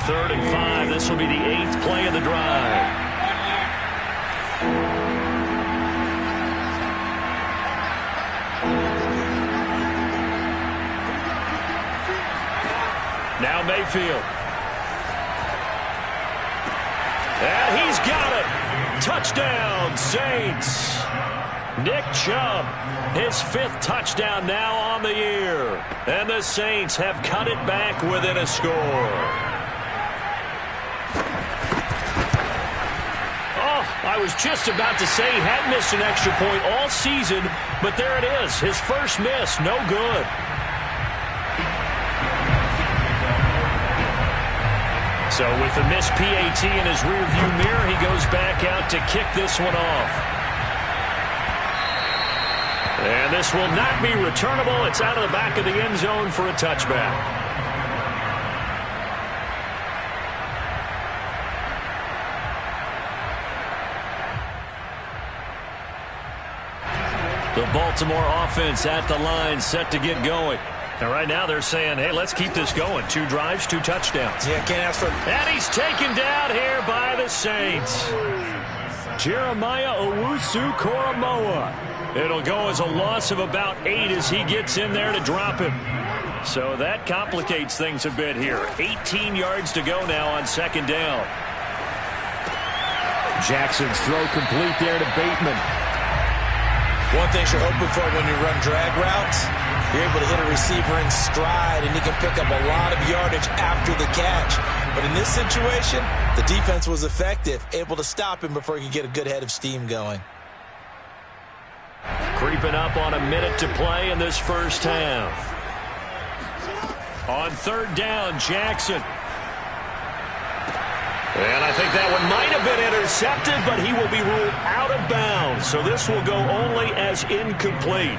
3rd and 5. This will be the 8th play of the drive. Now Mayfield. And he's got it. Touchdown, Saints. Nick Chubb, his 5th touchdown now on the year. And the Saints have cut it back within a score. Oh, I was just about to say he hadn't missed an extra point all season, but there it is. His first miss, no good. So with the missed PAT in his rearview mirror, he goes back out to kick this one off. And this will not be returnable. It's out of the back of the end zone for a touchback. The Baltimore offense at the line, set to get going. And right now they're saying, hey, let's keep this going. 2 drives, 2 touchdowns. Yeah, can't ask for it. And he's taken down here by the Saints. Jeremiah Owusu-Koramoah. It'll go as a loss of about 8 as he gets in there to drop him. So that complicates things a bit here. 18 yards to go now on 2nd down. Jackson's throw complete there to Bateman. One thing you're hoping for when you run drag routes, you're able to hit a receiver in stride, and he can pick up a lot of yardage after the catch. But in this situation, the defense was effective, able to stop him before he could get a good head of steam going. Creeping up on a minute to play in this first half. On 3rd down, Jackson. And I think that one might have been intercepted, but he will be ruled out of bounds. So this will go only as incomplete.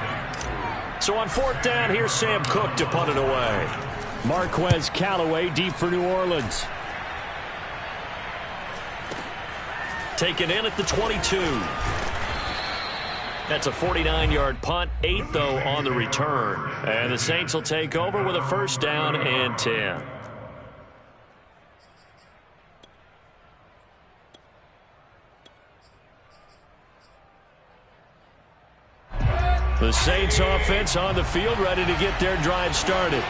So on 4th down, here's Sam Cook to punt it away. Marquez Callaway deep for New Orleans. Taken in at the 22. That's a 49-yard punt, 8 though on the return. And the Saints will take over with a 1st down and 10. The Saints offense on the field ready to get their drive started.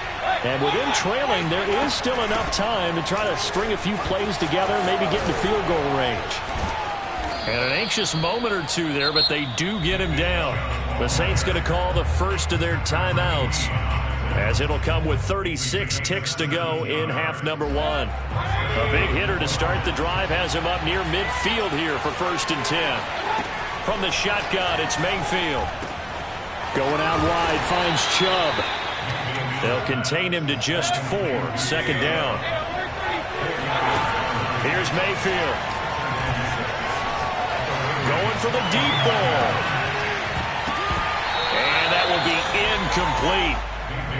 And with them trailing, there is still enough time to try to string a few plays together, maybe get into field goal range. And an anxious moment or two there, but they do get him down. The Saints going to call the first of their timeouts, as it'll come with 36 ticks to go in half number 1. A big hitter to start the drive has him up near midfield here for 1st and 10. From the shotgun, it's Mayfield. Going out wide, finds Chubb. They'll contain him to just 4. 2nd down. Here's Mayfield. Going for the deep ball. And that will be incomplete.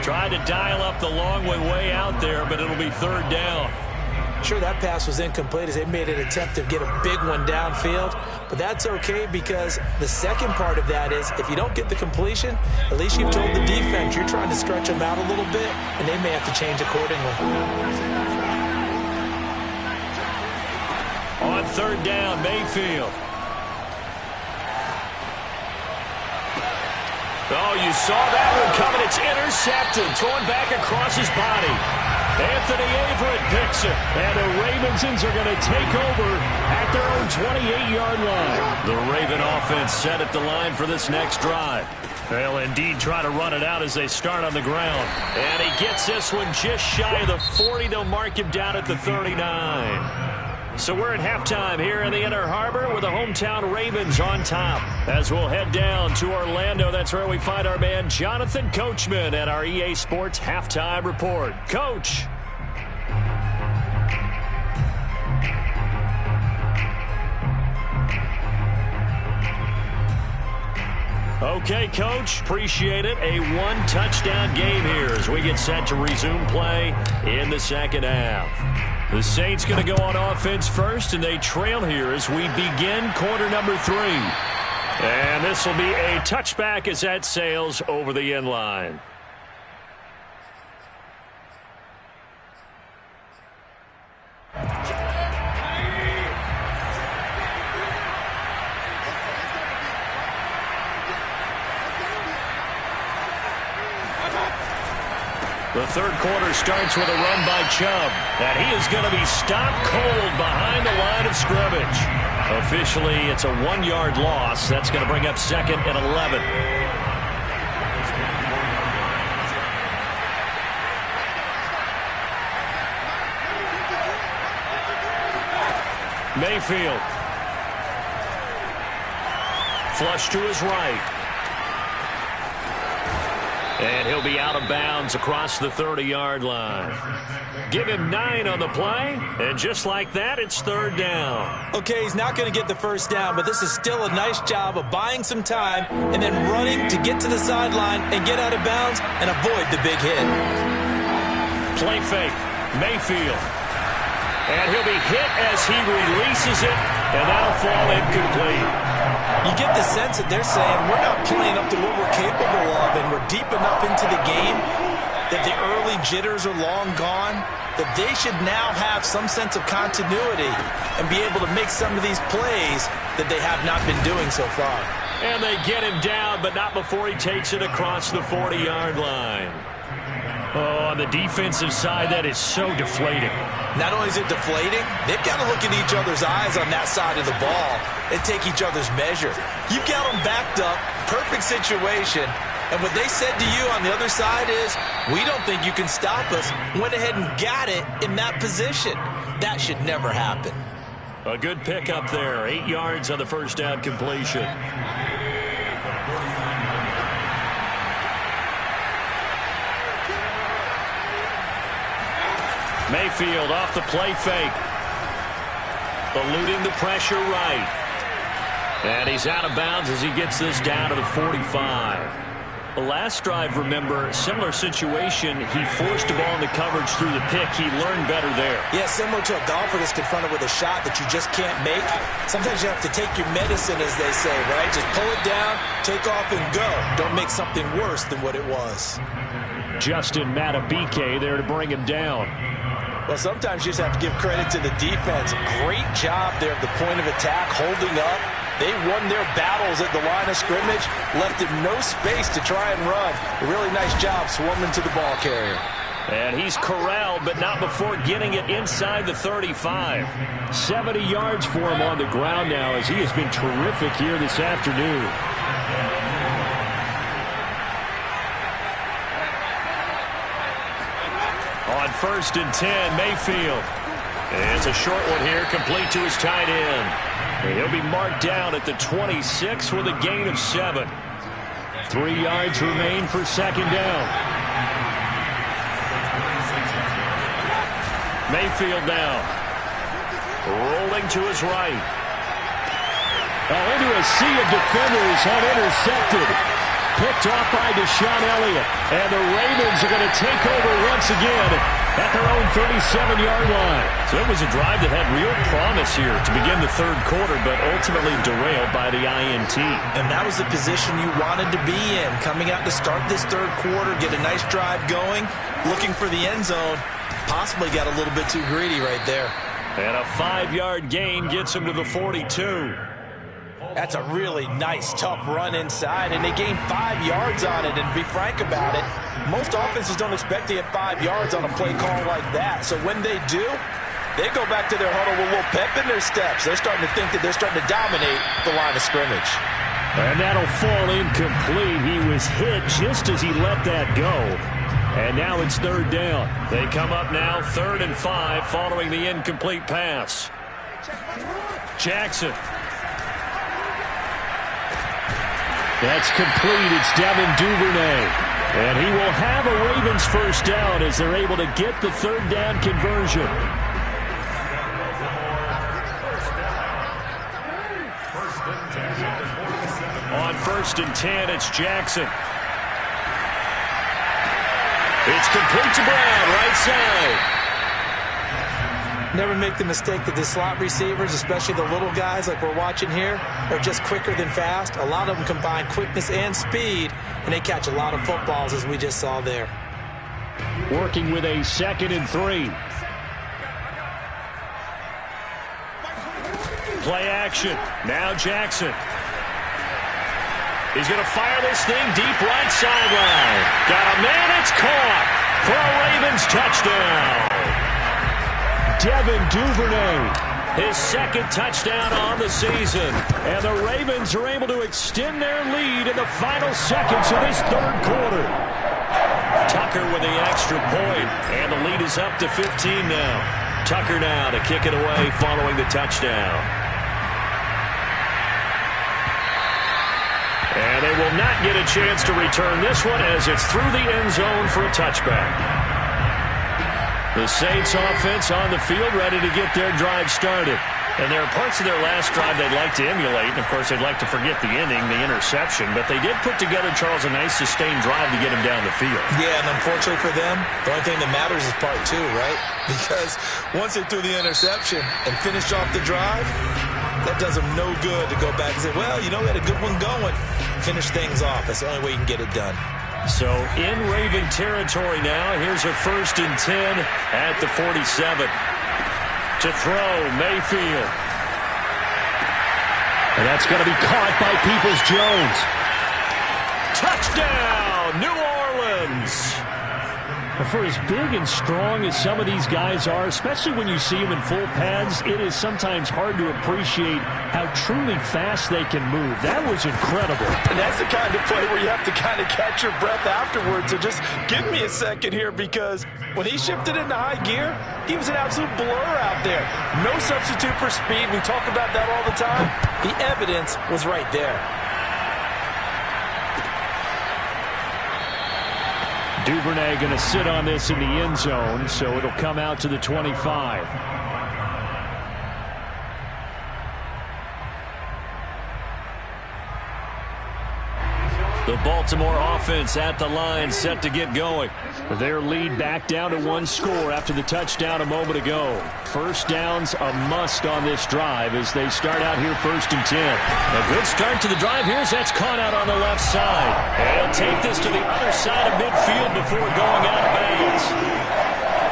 Tried to dial up the long way out there, but it'll be 3rd down. Sure, that pass was incomplete as they made an attempt to get a big one downfield, but that's okay because the second part of that is if you don't get the completion, at least you've told the defense you're trying to stretch them out a little bit, and they may have to change accordingly. On 3rd down, Mayfield. Oh, you saw that one coming. It's intercepted. Throwing back across his body. Anthony Averett picks it. And the Ravensons are going to take over at their own 28-yard line. The Raven offense set at the line for this next drive. They'll indeed try to run it out as they start on the ground. And he gets this one just shy of the 40. They'll mark him down at the 39. So we're at halftime here in the Inner Harbor with the hometown Ravens on top. As we'll head down to Orlando, that's where we find our man Jonathan Coachman at our EA Sports Halftime Report. Coach. Okay, Coach, appreciate it. A one-touchdown game here as we get set to resume play in the second half. The Saints going to go on offense first, and they trail here as we begin quarter number 3. And this will be a touchback as that sails over the end line. The third quarter starts with a run by Chubb. And he is going to be stopped cold behind the line of scrimmage. Officially, it's a 1-yard loss. That's going to bring up 2nd and 11. Mayfield. Flush to his right. And he'll be out of bounds across the 30-yard line. Give him 9 on the play, and just like that, it's 3rd down. Okay, he's not going to get the first down, but this is still a nice job of buying some time and then running to get to the sideline and get out of bounds and avoid the big hit. Play fake, Mayfield. And he'll be hit as he releases it, and that'll fall incomplete. You get the sense that they're saying we're not playing up to what we're capable of, and we're deep enough into the game that the early jitters are long gone, that they should now have some sense of continuity and be able to make some of these plays that they have not been doing so far. And they get him down, but not before he takes it across the 40-yard line. Oh, on the defensive side, that is so deflating. Not only is it deflating, they've got to look in each other's eyes on that side of the ball and take each other's measure. You've got them backed up, perfect situation, and what they said to you on the other side is, we don't think you can stop us. Went ahead and got it in that position. That should never happen. A good pickup there, 8 yards on the first down completion. Mayfield off the play fake. Eluding the pressure right. And he's out of bounds as he gets this down to the 45. The last drive, remember, similar situation. He forced the ball into coverage through the pick. He learned better there. Yeah, similar to a golfer that's confronted with a shot that you just can't make. Sometimes you have to take your medicine, as they say, right? Just pull it down, take off, and go. Don't make something worse than what it was. Justin Matabike there to bring him down. Well, sometimes you just have to give credit to the defense. Great job there at the point of attack, holding up. They won their battles at the line of scrimmage, left him no space to try and run. A really nice job swarming to the ball carrier. And he's corralled, but not before getting it inside the 35. 70 yards for him on the ground now, as he has been terrific here this afternoon. On 1st and 10, Mayfield. And it's a short one here, complete to his tight end. And he'll be marked down at the 26 with a gain of 7. 3 yards remain for 2nd down. Mayfield now. Rolling to his right. Into a sea of defenders, unintercepted. Picked off by Deshaun Elliott. And the Ravens are going to take over once again at their own 37-yard line. So it was a drive that had real promise here to begin the third quarter, but ultimately derailed by the INT. And that was the position you wanted to be in, coming out to start this third quarter, get a nice drive going, looking for the end zone. Possibly got a little bit too greedy right there. And a 5-yard gain gets him to the 42. That's a really nice, tough run inside, and they gained 5 yards on it. And to be frank about it, most offenses don't expect to get 5 yards on a play call like that. So when they do, they go back to their huddle with a little pep in their steps. They're starting to think that they're starting to dominate the line of scrimmage. And that'll fall incomplete. He was hit just as he let that go. And now it's 3rd down. They come up now 3rd and 5 following the incomplete pass. Jackson. That's complete. It's Devin Duvernay. And he will have a Ravens first down as they're able to get the 3rd down conversion. On 1st and 10, it's Jackson. It's complete to Brown, right side. Never make the mistake that the slot receivers, especially the little guys like we're watching here, are just quicker than fast. A lot of them combine quickness and speed, and they catch a lot of footballs, as we just saw there. Working with a 2nd and 3. Play action. Now Jackson. He's going to fire this thing deep right sideline. Got a man, it's caught. for a Ravens touchdown. Devin Duvernay, his second touchdown on the season. And the Ravens are able to extend their lead in the final seconds of this third quarter. Tucker with the extra point, and the lead is up to 15 now. Tucker now to kick it away following the touchdown. And they will not get a chance to return this one as it's through the end zone for a touchback. The Saints offense on the field ready to get their drive started. And there are parts of their last drive they'd like to emulate. And, of course, they'd like to forget the ending, the interception. But they did put together, Charles, a nice sustained drive to get him down the field. Yeah, and unfortunately for them, the only thing that matters is part two, right? Because once they threw the interception and finished off the drive, that does them no good to go back and say, well, you know, we had a good one going. Finish things off. That's the only way you can get it done. So in Raven territory now, here's a 1st and 10 at the 47. To throw, Mayfield. And that's going to be caught by Peoples-Jones. Touchdown, New Orleans. For as big and strong as some of these guys are, especially when you see them in full pads, it is sometimes hard to appreciate how truly fast they can move. That was incredible. And that's the kind of play where you have to kind of catch your breath afterwards. So just give me a second here, because when he shifted into high gear, he was an absolute blur out there. No substitute for speed. We talk about that all the time. The evidence was right there. Duvernay going to sit on this in the end zone, so it'll come out to the 25. The Baltimore offense at the line, set to get going. Their lead back down to 1 score after the touchdown a moment ago. First down's a must on this drive as they start out here 1st and 10. A good start to the drive here as that's caught out on the left side. And he'll take this to the other side of midfield before going out of bounds.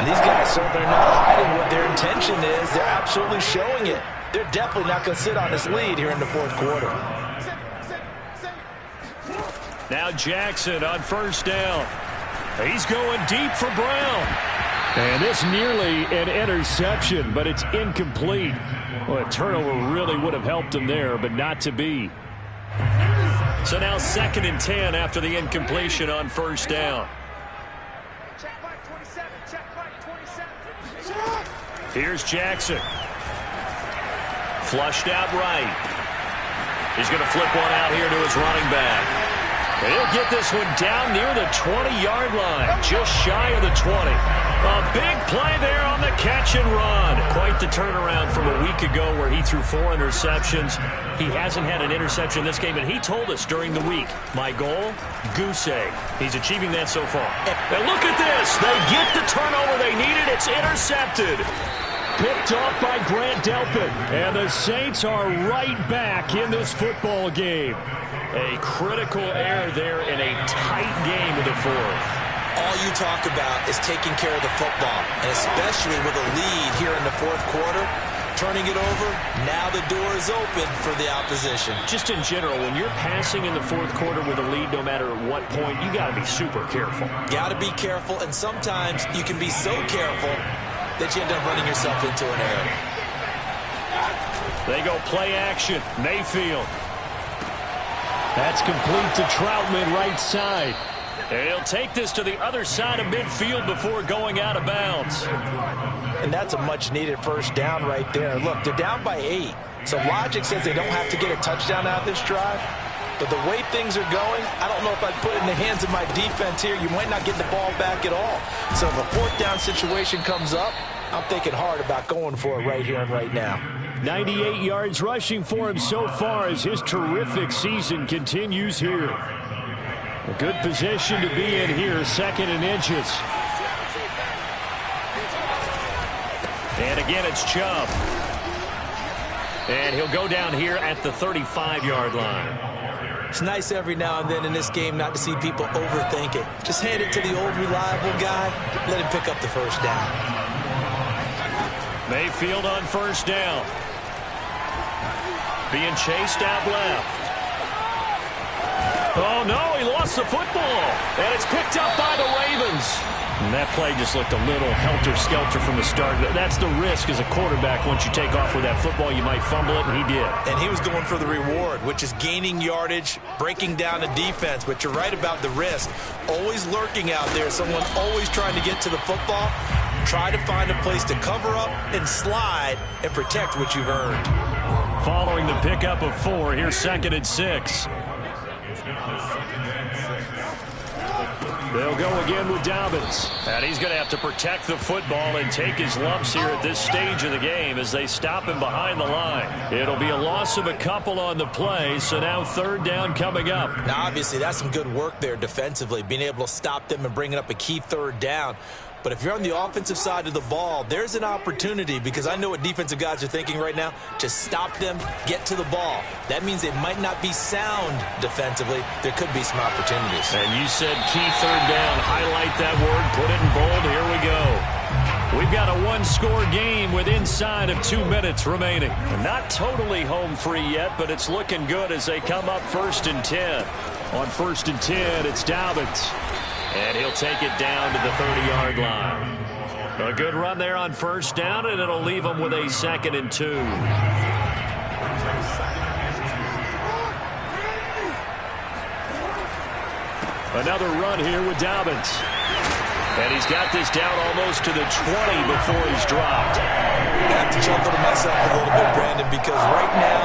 And these guys, so they're not hiding what their intention is. They're absolutely showing it. They're definitely not going to sit on this lead here in the 4th quarter. Now Jackson on 1st down. He's going deep for Brown. And this nearly an interception, but it's incomplete. Well, a turnover really would have helped him there, but not to be. So now 2nd and 10 after the incompletion on 1st down. Here's Jackson. Flushed out right. He's going to flip one out here to his running back. He'll get this one down near the 20-yard line, just shy of the 20. A big play there on the catch and run. Quite the turnaround from a week ago where he threw 4 interceptions. He hasn't had an interception this game, and he told us during the week, my goal, goose egg. He's achieving that so far. And look at this. They get the turnover they needed. It's intercepted. Picked off by Grant Delpit. And the Saints are right back in this football game. A critical error there in a tight game in the 4th. All you talk about is taking care of the football, and especially with a lead here in the 4th quarter, turning it over, now the door is open for the opposition. Just in general, when you're passing in the 4th quarter with a lead, no matter at what point, you got to be super careful. Got to be careful, and sometimes you can be so careful that you end up running yourself into an error. They go play action. Mayfield. That's complete to Troutman, right side. He'll take this to the other side of midfield before going out of bounds. And that's a much-needed 1st down right there. Look, they're down by 8. So logic says they don't have to get a touchdown out of this drive. But the way things are going, I don't know if I'd put it in the hands of my defense here. You might not get the ball back at all. So if a 4th down situation comes up, I'm thinking hard about going for it right here and right now. 98 yards rushing for him so far as his terrific season continues here. A good position to be in here, 2nd and inches. And again, it's Chubb. And he'll go down here at the 35-yard line. It's nice every now and then in this game not to see people overthink it. Just hand it to the old reliable guy. Let him pick up the 1st down. Mayfield on 1st down. Being chased out left. Oh, no, he lost the football. And it's picked up by the Ravens. And that play just looked a little helter-skelter from the start. That's the risk as a quarterback. Once you take off with that football, you might fumble it, and he did. And he was going for the reward, which is gaining yardage, breaking down the defense. But you're right about the risk. Always lurking out there, someone always trying to get to the football. Try to find a place to cover up and slide and protect what you've earned. Following the pickup of 4, here's 2nd and 6. They'll go again with Dobbins. And he's going to have to protect the football and take his lumps here at this stage of the game as they stop him behind the line. It'll be a loss of a couple on the play, so now 3rd down coming up. Now, obviously, that's some good work there defensively, being able to stop them and bringing up a key 3rd down. But if you're on the offensive side of the ball, there's an opportunity, because I know what defensive guys are thinking right now. Just stop them, get to the ball. That means they might not be sound defensively. There could be some opportunities. And you said key 3rd down. Highlight that word, put it in bold. Here we go. We've got a 1-score game with inside of 2 minutes remaining. Not totally home free yet, but it's looking good as they come up 1st and 10. On 1st and 10, it's Dobbins. And he'll take it down to the 30-yard line. A good run there on 1st down, and it'll leave them with a 2nd and 2. Another run here with Dobbins. And he's got this down almost to the 20 before he's dropped. I have to chuckle to myself a little bit, Brandon, because right now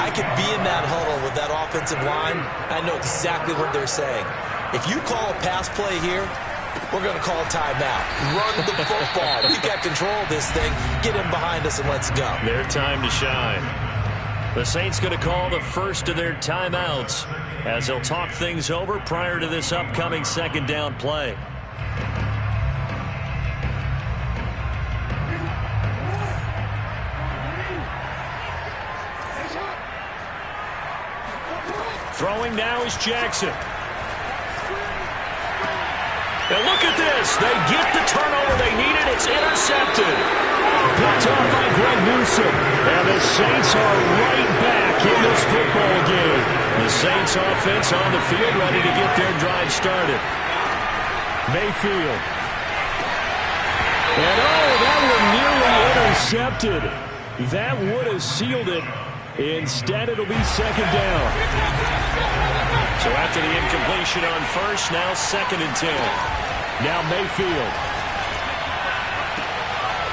I could be in that huddle with that offensive line. I know exactly what they're saying. If you call a pass play here, we're going to call a timeout. Run the football. We've got control of this thing. Get him behind us and let's go. Their time to shine. The Saints going to call the first of their timeouts as they'll talk things over prior to this upcoming 2nd down play. Throwing now is Jackson. And look at this. They get the turnover they needed. It's intercepted. Picked off by Greg Newsome. And the Saints are right back in this football game. The Saints offense on the field ready to get their drive started. Mayfield. And that one nearly intercepted. That would have sealed it. Instead, it'll be 2nd down. So after the incompletion on 1st, now 2nd and 10. Now Mayfield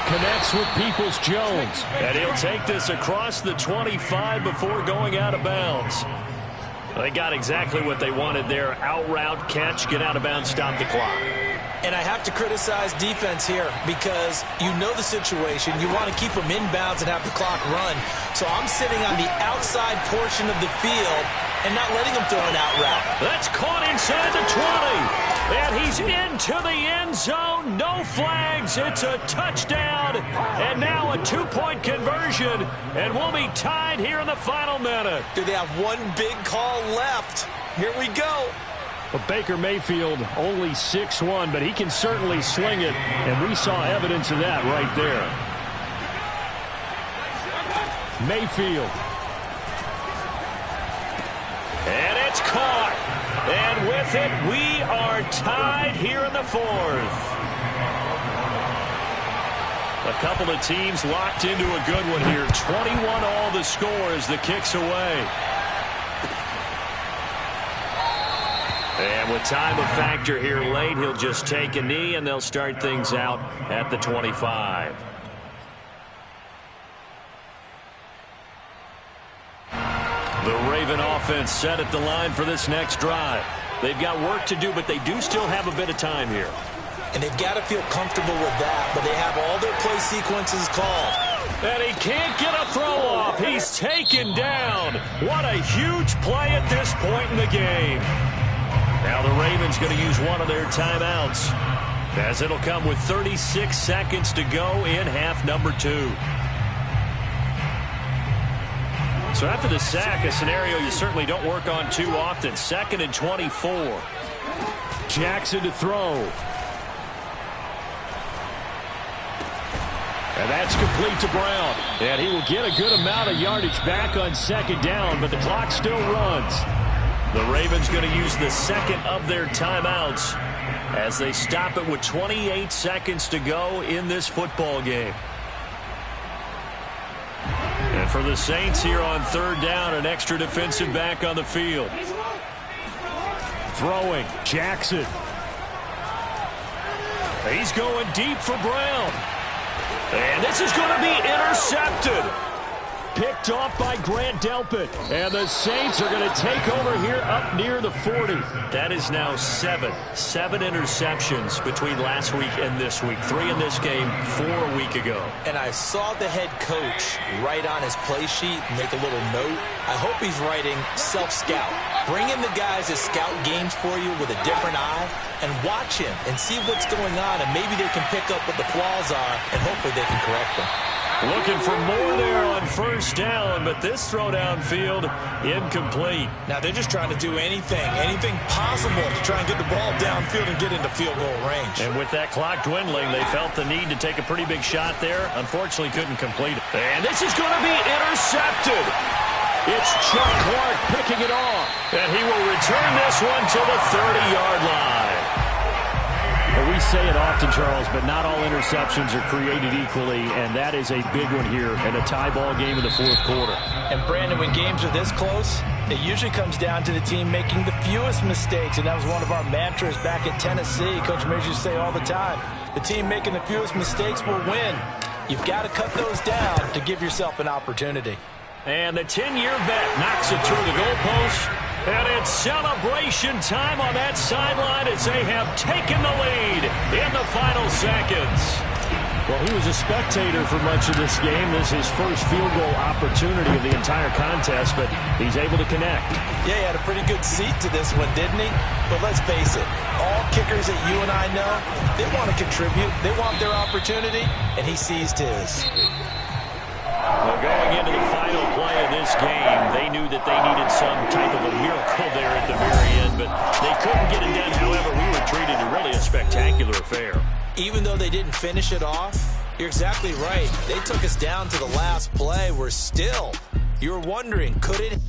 connects with Peoples-Jones. And he'll take this across the 25 before going out of bounds. They got exactly what they wanted there. Out route, catch, get out of bounds, stop the clock. And I have to criticize defense here because you know the situation. You want to keep them inbounds and have the clock run. So I'm sitting on the outside portion of the field and not letting them throw an out route. That's caught inside the 20. And he's into the end zone. No flags. It's a touchdown. And now a 2-point conversion. And we'll be tied here in the final minute. Do they have one big call left? Here we go. But Baker Mayfield only 6'1", but he can certainly sling it, and we saw evidence of that right there. Mayfield. And it's caught. And with it, we are tied here in the 4th. A couple of teams locked into a good one here. 21 all the score as the kick's away. And with time a factor here late, he'll just take a knee, and they'll start things out at the 25. The Raven offense set at the line for this next drive. They've got work to do, but they do still have a bit of time here. And they've got to feel comfortable with that, but they have all their play sequences called. And he can't get a throw off. He's taken down. What a huge play at this point in the game. Now the Ravens going to use one of their timeouts, as it'll come with 36 seconds to go in half number 2. So after the sack, a scenario you certainly don't work on too often. 2nd and 24. Jackson to throw. And that's complete to Brown. And he will get a good amount of yardage back on 2nd down, but the clock still runs. The Ravens going to use the 2nd of their timeouts as they stop it with 28 seconds to go in this football game. And for the Saints here on third down, an extra defensive back on the field. Throwing, Jackson. He's going deep for Brown. And this is going to be intercepted. Picked off by Grant Delpit. And the Saints are going to take over here up near the 40. That is now seven interceptions between last week and this week. 3 in this game, 4 a week ago. And I saw the head coach write on his play sheet, make a little note. I hope he's writing self-scout. Bring in the guys that scout games for you with a different eye and watch him and see what's going on, and maybe they can pick up what the flaws are, and hopefully they can correct them. Looking for more there on first down, but this throw downfield incomplete. Now they're just trying to do anything possible to try and get the ball downfield and get into field goal range. And with that clock dwindling, they felt the need to take a pretty big shot there. Unfortunately, couldn't complete it. And this is going to be intercepted. It's Chuck Clark picking it off. And he will return this one to the 30-yard line. Well, we say it often, Charles, but not all interceptions are created equally, and that is a big one here in a tie ball game in the fourth quarter. And, Brandon, when games are this close, it usually comes down to the team making the fewest mistakes, and that was one of our mantras back at Tennessee. Coach Mears used to say all the time, the team making the fewest mistakes will win. You've got to cut those down to give yourself an opportunity. And the 10-year vet knocks it through the goalpost. And it's celebration time on that sideline as they have taken the lead in the final seconds. Well, he was a spectator for much of this game. This is his first field goal opportunity of the entire contest, but he's able to connect. Yeah, he had a pretty good seat to this one, didn't he? But let's face it, all kickers that you and I know, they want to contribute. They want their opportunity, and he seized his. Well, going into the final play of this game, they knew that they needed some type of a miracle there at the very end, but they couldn't get it done. However, we were treated to really a spectacular affair. Even though they didn't finish it off, you're exactly right. They took us down to the last play. We're still, you're wondering, could it